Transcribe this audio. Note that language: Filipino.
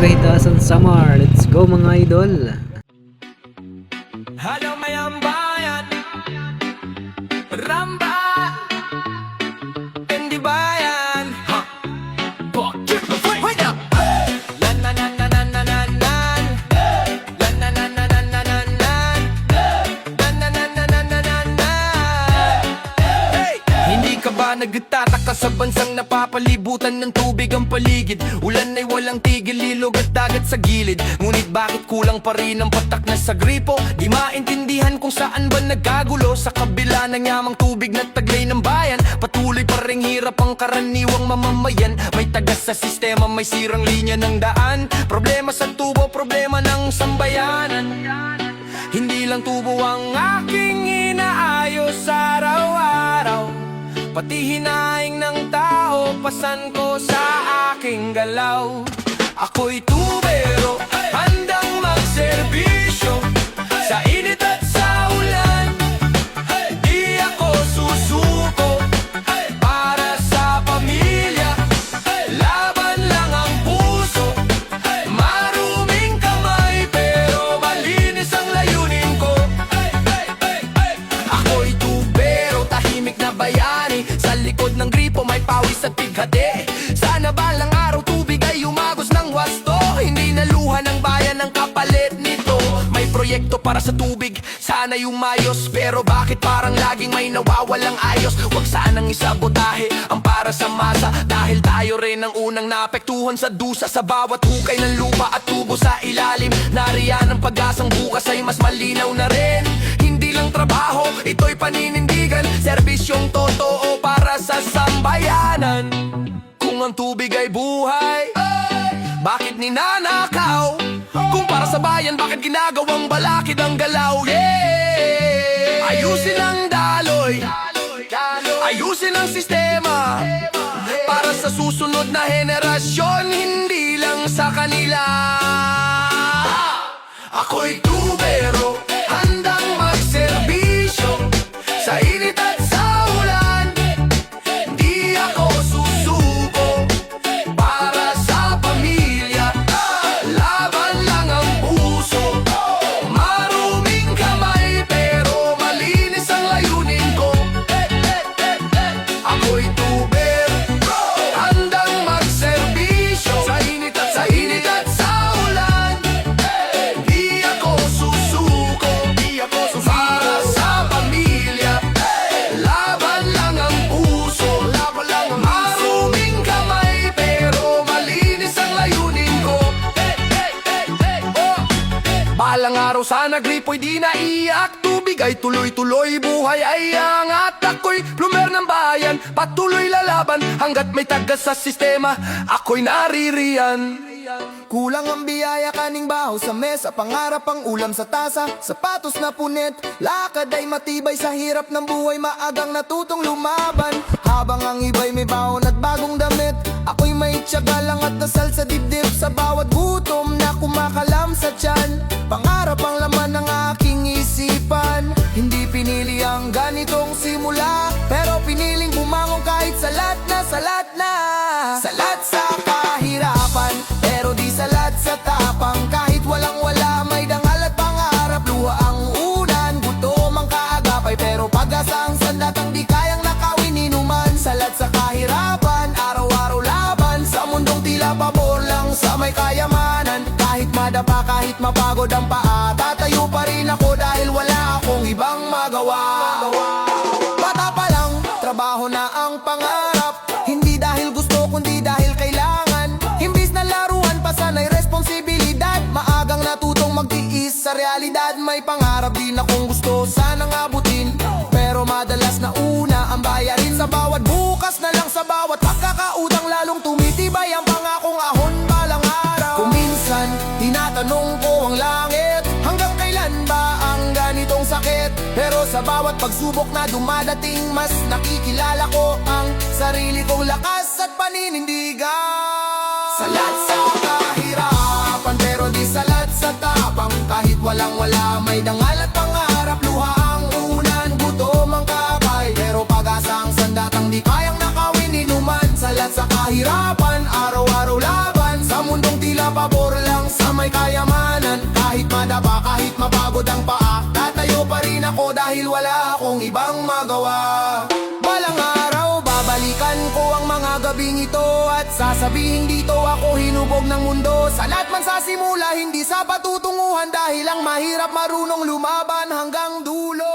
Kahitasan Samar. Let's go mga idol. Hello mayang bayan, Ramba, hindi bayan. Wait up. Lan nan nan nan nan nan nan nan. Lan nan nan nan nan nan nan nan. Lan nan nan nan nan nan nan nan. Hey! Hindi ka ba nagtataka sa bansang napapalibutan ng tubig ang paligid? Ulan ay walang tigil, ilog at dagat sa gilid. Ngunit bakit kulang pa rin ang patak na sa gripo? Di maintindihan kung saan ba nagkagulo. Sa kabila ng yamang tubig na taglay ng bayan, patuloy pa ring hirap ang karaniwang mamamayan. May tagas sa sistema, may sirang linya ng daan. Problema sa tubo, problema ng sambayanan. Hindi lang tubo ang aking inaayos araw-araw, pati hinaing ng tao, pasan ko sa aking galaw. Ako'y tubero, handang magserbisyo sa init at sa ulan. Di ako susuko para sa pamilya. Laban lang ang puso, maruming kamay, pero malinis ang layunin ko. Ako'y tubero, tahimik na bayani. Sa likod ng gripo may pawis at bighati. Sana balang araw tubig ay umagos ng wasto. Hindi naluha ng bayan ang kapalit nito. May proyekto para sa tubig, sana yung mayos. Pero bakit parang laging may nawawalang ayos? Huwag sanang isabotahe ang para sa masa, dahil tayo rin ang unang naapektuhan sa dusa. Sa bawat hukay ng lupa at tubo sa ilalim, nariyan ang pag-asang bukas ay mas malinaw na rin. Hindi lang trabaho, ito'y paninindigan, serbisyong totoo para sa sambayanan. Kung ang tubig ay buhay, bakit ninanakaw? Kung para sa bayan, bakit ginagawang balakid ang galaw? Yeah! Ayusin ang daloy, ayusin ang sistema, para sa susunod na henerasyon, hindi lang sa kanila. Ako'y tubero, handang magserbisyo sa init at sa ulan. Di ako susuko para sa pamilya. Laban lang ang puso, maruming kamay, pero malinis ang layunin ko. Ako'y tubero, handang magserbisyo sa init at sa ulan. Di ako susuko para sa pamilya. Laban lang ang puso, maruming kamay, pero malinis ang layunin ko. Balang araw sana gripo'y di naiyak, tubig ay tuloy-tuloy, buhay ay angat. Ako'y plumer ng bayan, patuloy lalaban, hanggat may tagas sa sistema, ako'y naririyan. Kulang ang biyaya, kaning baho sa mesa, pangarap ang ulam sa tasa, sapatos na punit, lakad ay matibay sa hirap ng buhay, maagang natutong lumaban. Habang ang iba'y may baon at bagong damit, ako'y may tiyaga lang at dasal sa dibdib. Sa bawat gutom na kumakalam sa tiyan, pangarap ang laman ng aking isipan. Hindi pinili ang ganitong simula, pero piniling bumangon kahit salat na salat na. Salat sa kahirapan, pero di salat sa tapang. Kahit walang-wala may dangal at pangarap, luha ang unan, gutom ang kaagapay, pero pag-asa ang sandatang di kayang nakawin inuman. Salat sa kahirapan, araw-araw laban sa mundong tila pabor lang sa may kayamanan. Kahit madapa, kahit mapagod ang paa, tatayo pa rin ako dahil wala akong ibang magawa. Bata pa lang, trabaho na ang pangarap, hindi dahil gusto kundi dahil kailangan. Imbis na laruan pa sana'y responsibilidad, maagang natutong magtiis sa realidad. May pangarap din akong gusto sanang abutin, pero madalas na una ang bayarin. Sa bawat bukas na lang, sa bawat pagkakautang, lalong tumitibay ang pangakong ahon balang araw. Kung minsan tinatanong ko ang langit, hanggang kailan ba ang ganitong sakit? Pero sa bawat pagsubok na dumadating, mas nakikilala ko ang sarili kong lakas at paninindigan. Salat sa kahirapan, pero di salat sa tapang. Kahit walang-wala may dangal at pangarap, luha ang unan, gutom ang kakay, pero pag-asa ang sandatang di kayang nakawin inuman. Salat sa kahirapan, araw-araw laban sa mundong tila pabor lang sa may kayamanan. Kahit madapa, kahit mapagod ang paa, tatayo pa rin ako dahil wala akong ibang magawa. Balang araw, babalikan ko ang mga gabing ito at sasabihin dito ako hinubog ng mundo. Sa lahat man sa simula, hindi sa patutunguhan dahil ang mahirap marunong lumaban hanggang dulo.